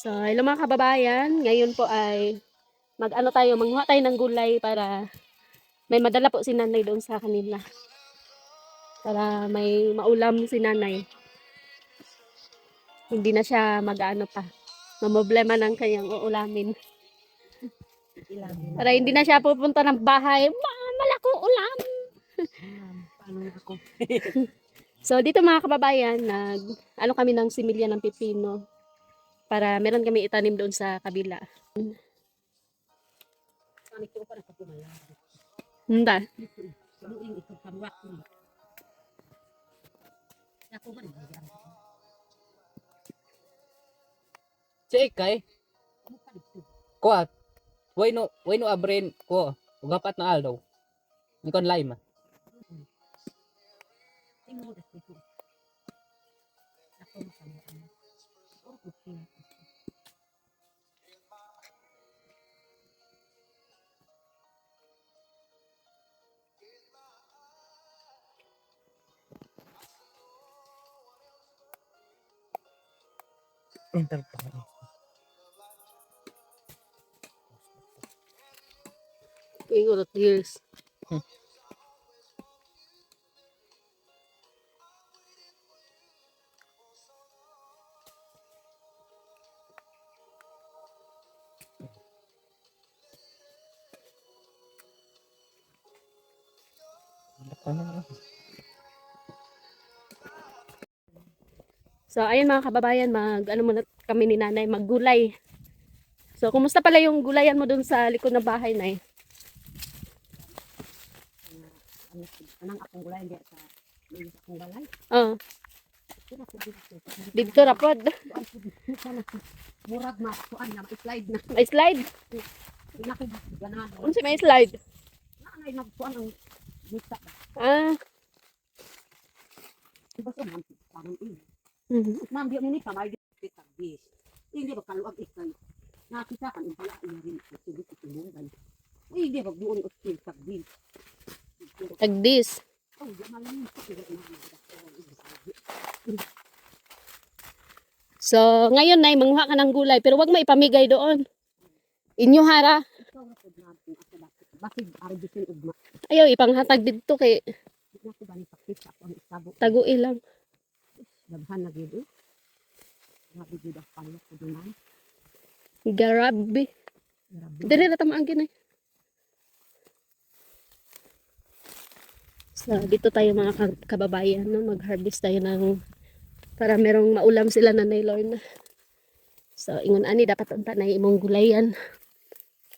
So, hello mga kababayan. Ngayon po ay manguha tayo ng gulay para may madala po si nanay doon sa kanila. Para may maulam si nanay. Hindi na siya mamoblema ng kanyang uulamin. Para hindi na siya pupunta ng bahay. Malako ulam! Paano ako? So, dito mga kababayan, kami ng similya ng pipino. Para meron kami itanim doon sa kabila. Hindi. Cek kay kuat. Way no abren ko. Ugapat na aldaw. Ni kon lime. Enter pa. Ingot years. So, ayun mga kababayan, muna kami ni nanay, maggulay. So, kumusta pala yung gulayan mo dun sa likod ng bahay, nay? Anang akong gulay diya sa akong balay. Oh, dito rapod. Murag ma kuan na slide na. May slide. Pinaki ganahan. Unsa may slide? Nanay nagkuan ang mita. Ah, Basta man parang ini. mhm. Ma'am di ni pa may ditag bis. Hindi ba kaluag ikay. Nakita kan impala iya rin sa sige tulungan. Hindi ba duon og tag bis. Tagdis. Oh, di malam sa sige na. So, ngayon nay, manguha ka ng gulay, pero wag mo ipamigay doon. Inyo hara. Ikaw ra pud natin ako bakit ari bisin ugma. Ayaw, ipanghatag dito kay Di na ko bani pakita ako ang isabo. tago ilang. Daghan na gyud. Grabe gyud ang palok ko dunay. Garabi. Grabe. Dili na tamaan ginay. So, dito tayo mga kababayan, no? Mag-harvest tayo para merong maulam sila na Lorna. So, ingon ani dapat unta na imong gulayan.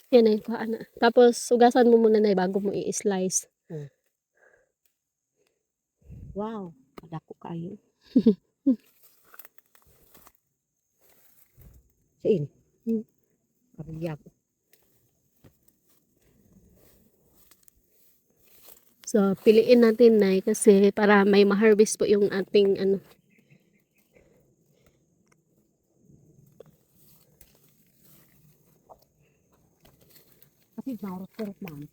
Yan ay kuha na. Tapos, sugasan mo muna na bago mo i-slice. Wow, kadako kayo. Siin. Kariyag. So, piliin natin na kasi para may ma-harvest po yung ating Kasi marot-marot man.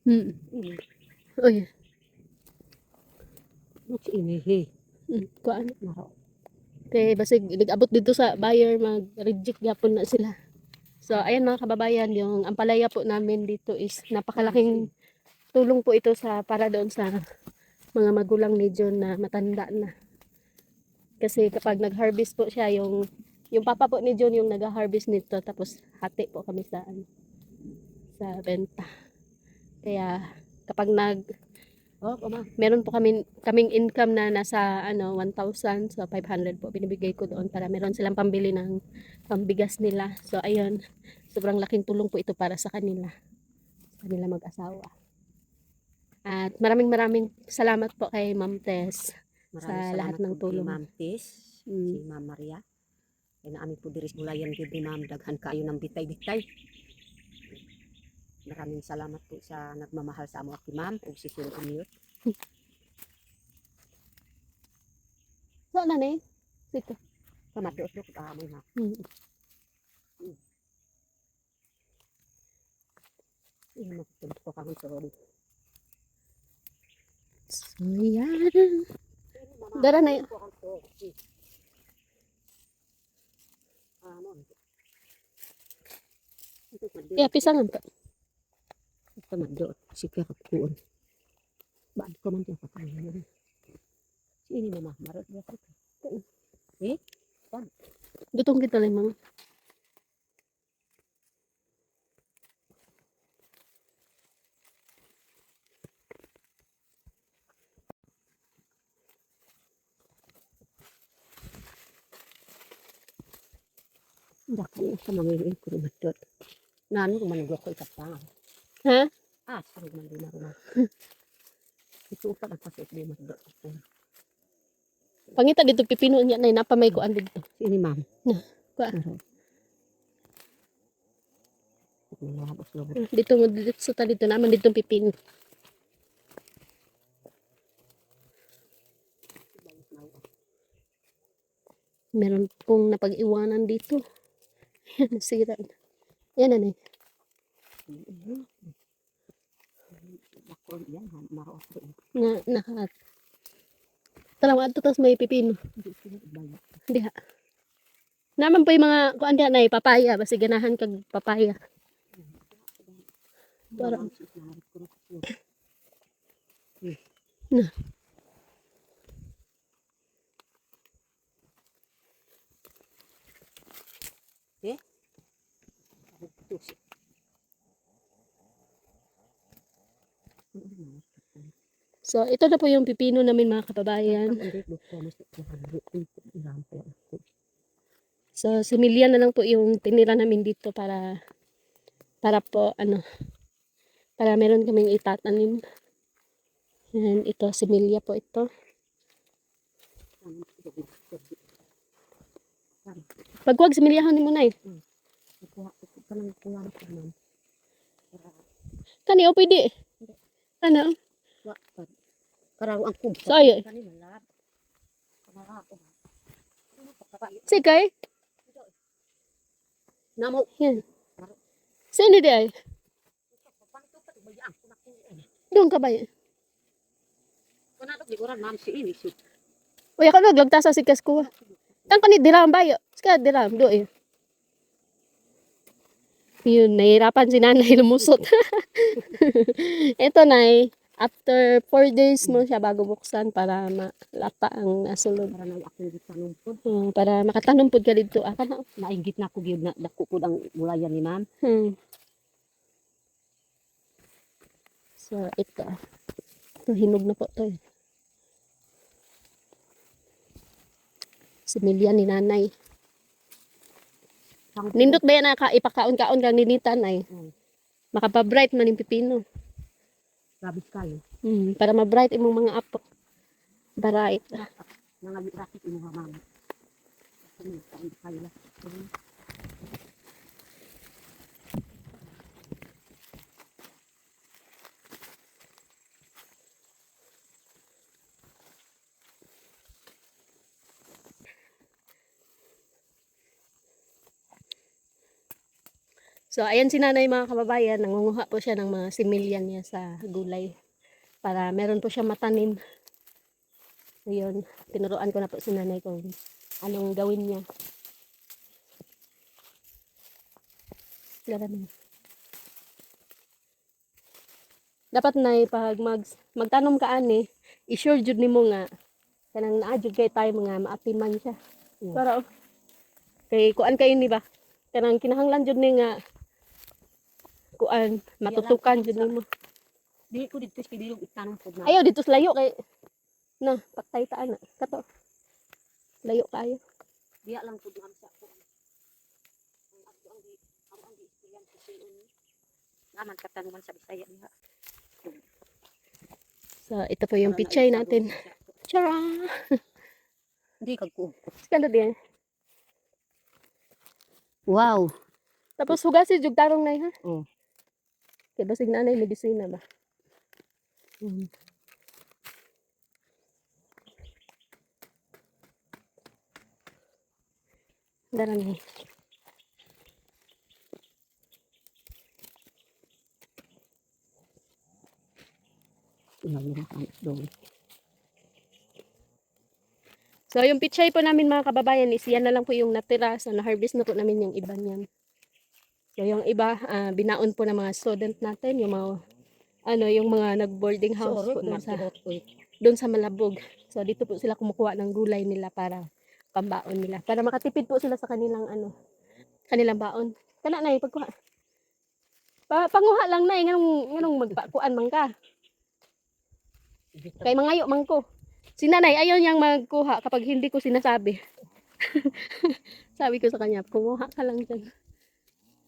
Ini. Uy, Looks ini he. kuha na. Marot. Kaya basig nag-abot dito sa buyer, mag-reject yapon na sila. So, ayan mga kababayan, yung ampalaya po namin dito is napakalaking tulong po ito para doon sa mga magulang ni John na matanda na. Kasi kapag nag-harvest po siya, yung papa po ni John yung nag-harvest nito, tapos hati po kami sa benta. Kaya kapag meron po kaming income na nasa 1,000, so 500 po binibigay ko doon para meron silang pambili ng pambigas nila. So ayun, sobrang laking tulong po ito para sa kanila mag-asawa. At maraming salamat po kay Ma'am Tess sa lahat ng tulong. Ma'am Tis, si Ma'am Maria. Kaya namin po diris gulayan gyud ni Ma'am, daghan kayo ng bitay-bitay. Maraming salamat po sa nagmamahal sa amo aki Ma'am ug si Sir Amir. So nanay, sito. Kamati-usok amoy na. Ini magtulog ko kang sorry. So yan. Dara na yun. Ano? Kaya pisangan pa. Ito man doon. Sige kapuan. Baan ko man yung pakain. Sini mama. Marot ba ko? Eh? Gutong kita lang mga. Dako sa mga yung ko man doon. Nano ko man ko ikapang. Ha? Ah, sarap man din ako. Ito pa ang pasok din man doon. Pangita dito pipino niya na napamay ko ang dito. Sini ma'am. Kuha. Nalabas na ba? Dito mo dito sa dito naman dito pipino. Meron pong napag-iwanan dito. Yan, nasira na. Yan na eh. Dako yan, marot ko. Naka. Talagang ato tas may pipino. Hindi ha. Naman po yung mga kuan diyan ay papaya. Basi ganahan kag papaya. Para. Na. Eh? So, ito na po yung pipino namin mga kababayan. So, similya na lang po yung tinira namin dito para po, para meron kaming itatanim. Yan, ito, similya po ito. Pag huwag, similyahan mo na eh. Kani, o pwede. Ano? Karang ang kumpa. So, ayun. Sige. Namo. Yan. Sino di ay? Doon ka ba yan? Kanatok di orang mam si ini si. Uy, ako naglagta sa sikas ko. Tang kanit diram bayo. Sika diram do eh. Yun, nahirapan si nanay lumusot. Ito na after 4 days mo siya bago buksan para malata ang nasulod. Para na ako di tanumpod. Para makatanumpod ka dito. Aka na. Nainggit na ko gyud na dako pud ang mulayan ni ma'am. So, ito. Ito, hinog na po to eh. Similya ni nanay. Nindot ba yan na ipakaon-kaon kang ninitan ay? Makapabright man yung pipino. Grabe kayo. Para ma-bright imong mga apo. Bright. Nangalit rakit mo ma'am. Kami kayo la. So, ayan si nanay mga kababayan. Nangunguha po siya ng mga similyan niya sa gulay. Para meron po siya matanim. Ayun. Tinuruan ko na po si nanay kung anong gawin niya. Ganun. Dapat na pag magtanom ka ani, i-sure jud nimo nga kanang naadjud kay tayo mga maapiman siya. Para kay kuan kayo ni ba? Kanang kinahanglan jud ni nga kuan matutukan jud nimo. Dili ko dito sa bilog itanong pud na. Ayaw dito sa layo kay na patay taan na kato. Layo kayo. Diya lang pud ang sa ko. Ang experience ko sa ini. Naman katanungan sa Bisaya diha. So ito po yung pichay natin. Chara. Hindi kag ko. Skanda din. Wow. Tapos hugasin jud tarong nay ha. Oh. Kay basig nanay medisina ba. Darami. So yung pichay po namin mga kababayan is yan na lang po yung natira. So na-harvest na po namin yung iba niyan. So yung iba, binaon po ng mga student natin, yung mga yung mga nag-boarding house po doon sa Malabog. So dito po sila kumukuha ng gulay nila para pambaon nila. Para makatipid po sila sa kanilang kanilang baon. Kana na pagkuha. Panguha lang na nganong magpakuan man ka. Kay mangayo man ko. Si nanay ayaw niyang magkuha kapag hindi ko sinasabi. Sabi ko sa kanya, kumuha ka lang dyan.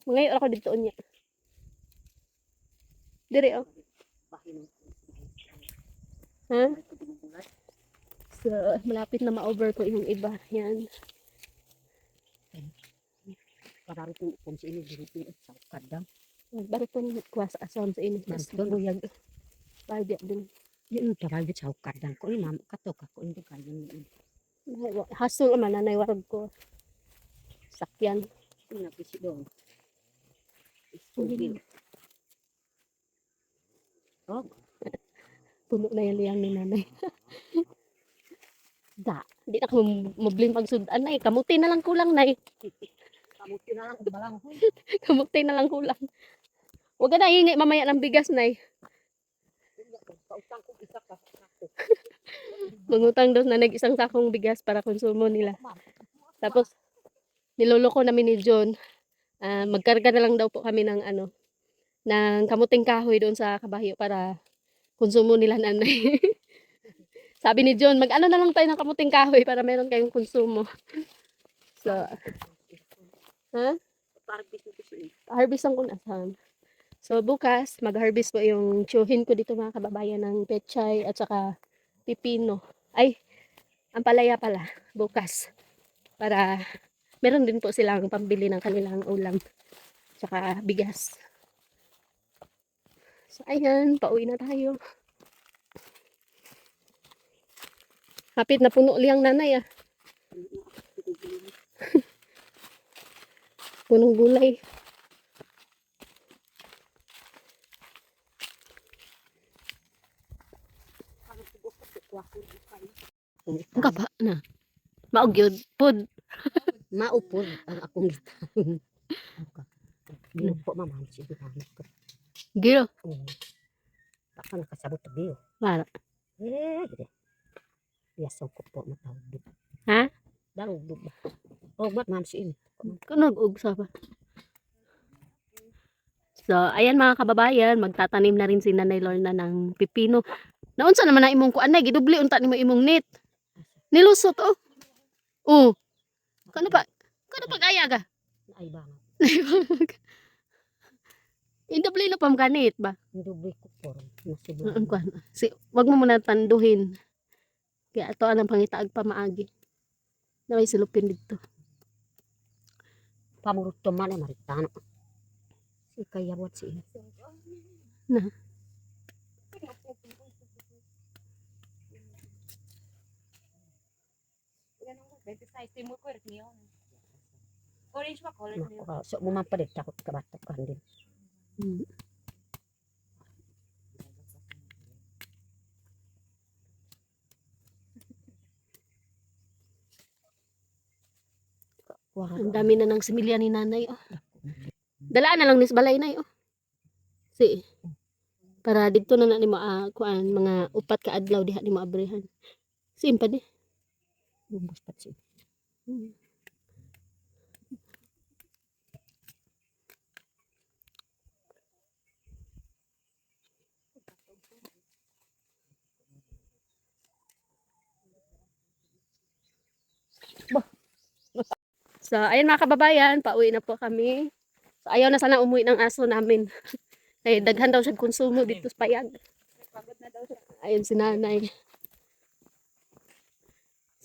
Mangayo ako dito niya. Dire oh. Ha? So, malapit na ma-over po yung iba. Yan. Parang kung sino dito sa kadang. Baru po kuha sa ason sa ini. Mas buyag. Bagya din. Yun parang sa kadang ko ni mama kato ka ko hindi kan yun. Hasul man nanay warag ko. Sakyan. Ina pisi doon. Oh, Puno na yan liyang ni nanay. Di na ko mabling pagsudan nay. Kamuti na lang kulang nay. kamuti na lang balang hoy. Kamuti na lang kulang. Huwag ka na hingi mamaya ng bigas nay. Pautang ko isa ka ako. Mangutang daw na isang sakong bigas para konsumo nila. Tapos, niloloko namin ni John. Magkarga na lang daw po kami ng ng kamuting kahoy doon sa Kabayo para konsumo nila nanay. Sabi ni John, mag-ano na lang tayo ng kamuting kahoy para meron kayong konsumo. So, ha? Harvest ang kunasan. So, bukas, mag-harvest po yung tsuhin ko dito mga kababayan ng pechay at saka pipino. Ay, ang palaya pala, bukas. Para meron din po silang pambili ng kanilang ulam. Tsaka bigas. So, ayan, pauwi na tayo. Hapit na puno liyang nanay ah. Punong gulay. Ang kaba na. Maog yun. Pod. Maupod ang akong gitang. Biyo po mamahan si Bihanit ko. Giro. Baka nakasabot na biyo. Para. Yasong ko po matawag. Ha? Darog ba? O ba't man si ini? Kunog ugsa pa. So, ayan mga kababayan, magtatanim na rin si Nanay Lorna ng pipino. Naunsa naman na imong kuan na, gidubli unta nimo imong net. Nilusot oh. Oh. Kano pa gaya ka? Ay ba? Indubli na pam ganit ba? Dubi ko po. Wag mo muna tanduhin. Kaya ato anang pangitaag pa maagi. Na may silupin dito. Pamurot to man ay maritano. Si kaya buat si ini. Na. Orange pa color niyo. So mo man palit takot kabatok kan din. Ang dami na ng similya ni nanay oh. Dalaan na lang nis balay nay oh. Si para dito na nimo kuan mga upat ka adlaw diha nimo abrehan. Simpa di. Bumbos pat si. So, ayan mga kababayan, pauwi na po kami. So, ayaw na sana umuwi ng aso namin. Kaya daghan daw siya konsumo dito sa payag. Ayun si nanay.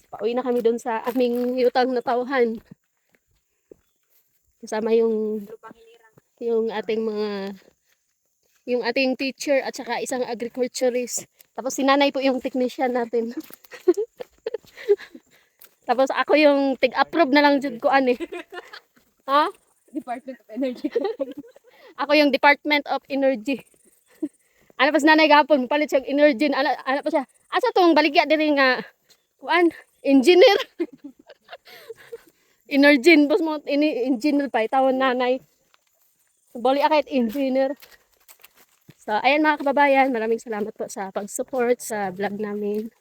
So, pauwi na kami doon sa aming yutang na tauhan. Kasama yung ating teacher at saka isang agriculturist. Tapos si nanay po yung technician natin. Tapos ako yung tig-approve na lang jud ko ani. Ha? Department of Energy. Ako yung Department of Energy. Ano pa si nanay gapon, palit siya energy. Ano pa siya? Asa tong baligya diri nga kuan, engineer. Energy boss mo ini engineer pa tawon nanay. Boli akit engineer. So, ayan mga kababayan, maraming salamat po sa pag-support sa vlog namin.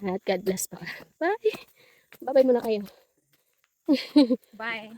At God bless po. Bye! Bye-bye muna kayo. Bye.